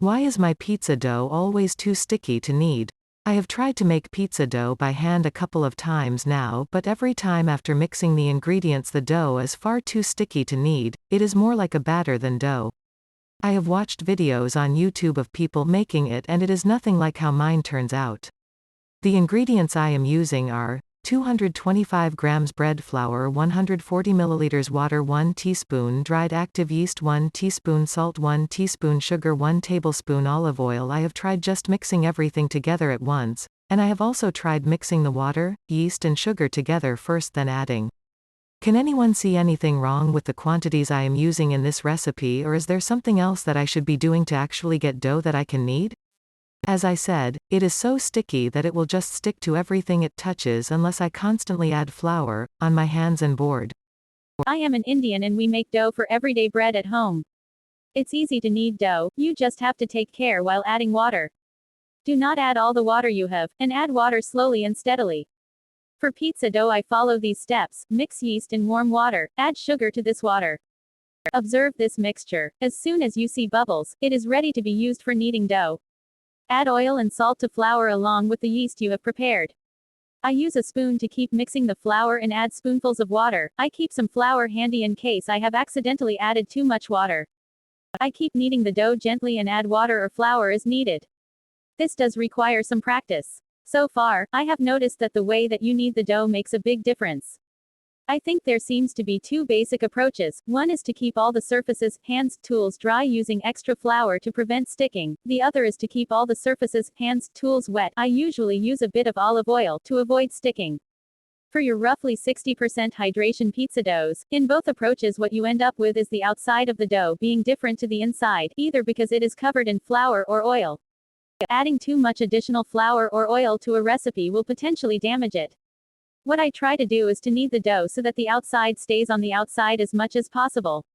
Why is my pizza dough always too sticky to knead? I have tried to make pizza dough by hand a couple of times now, but every time after mixing the ingredients the dough is far too sticky to knead. It is more like a batter than dough. I have watched videos on YouTube of people making it and it is nothing like how mine turns out. The ingredients I am using are 225 grams bread flour, 140 milliliters water, 1 teaspoon dried active yeast, 1 teaspoon salt, 1 teaspoon sugar, 1 tablespoon olive oil. I have tried just mixing everything together at once, and I have also tried mixing the water, yeast and sugar together first then adding. Can anyone see anything wrong with the quantities I am using in this recipe, or is there something else that I should be doing to actually get dough that I can knead? As I said, it is so sticky that it will just stick to everything it touches unless I constantly add flour, on my hands and board. I am an Indian and we make dough for everyday bread at home. It's easy to knead dough, you just have to take care while adding water. Do not add all the water you have, and add water slowly and steadily. For pizza dough I follow these steps: mix yeast in warm water, add sugar to this water. Observe this mixture. As soon as you see bubbles, it is ready to be used for kneading dough. Add oil and salt to flour along with the yeast you have prepared. I use a spoon to keep mixing the flour and add spoonfuls of water. I keep some flour handy in case I have accidentally added too much water. I keep kneading the dough gently and add water or flour as needed. This does require some practice. So far, I have noticed that the way that you knead the dough makes a big difference. I think there seems to be two basic approaches. One is to keep all the surfaces, hands, tools dry using extra flour to prevent sticking. The other is to keep all the surfaces, hands, tools wet. I usually use a bit of olive oil to avoid sticking. For your roughly 60% hydration pizza doughs, in both approaches what you end up with is the outside of the dough being different to the inside, either because it is covered in flour or oil. Adding too much additional flour or oil to a recipe will potentially damage it. What I try to do is to knead the dough so that the outside stays on the outside as much as possible.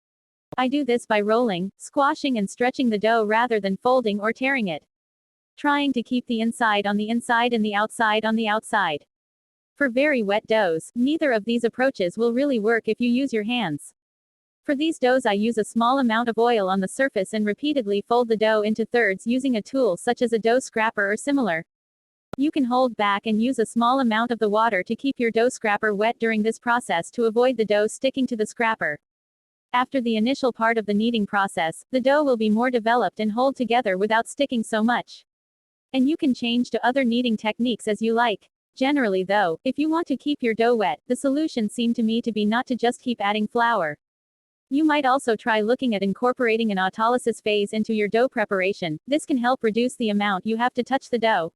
I do this by rolling, squashing and stretching the dough rather than folding or tearing it. Trying to keep the inside on the inside and the outside on the outside. For very wet doughs, neither of these approaches will really work if you use your hands. For these doughs I use a small amount of oil on the surface and repeatedly fold the dough into thirds using a tool such as a dough scraper or similar. You can hold back and use a small amount of the water to keep your dough scraper wet during this process to avoid the dough sticking to the scraper. After the initial part of the kneading process, the dough will be more developed and hold together without sticking so much. And you can change to other kneading techniques as you like. Generally though, if you want to keep your dough wet, the solution seemed to me to be not to just keep adding flour. You might also try looking at incorporating an autolysis phase into your dough preparation. This can help reduce the amount you have to touch the dough.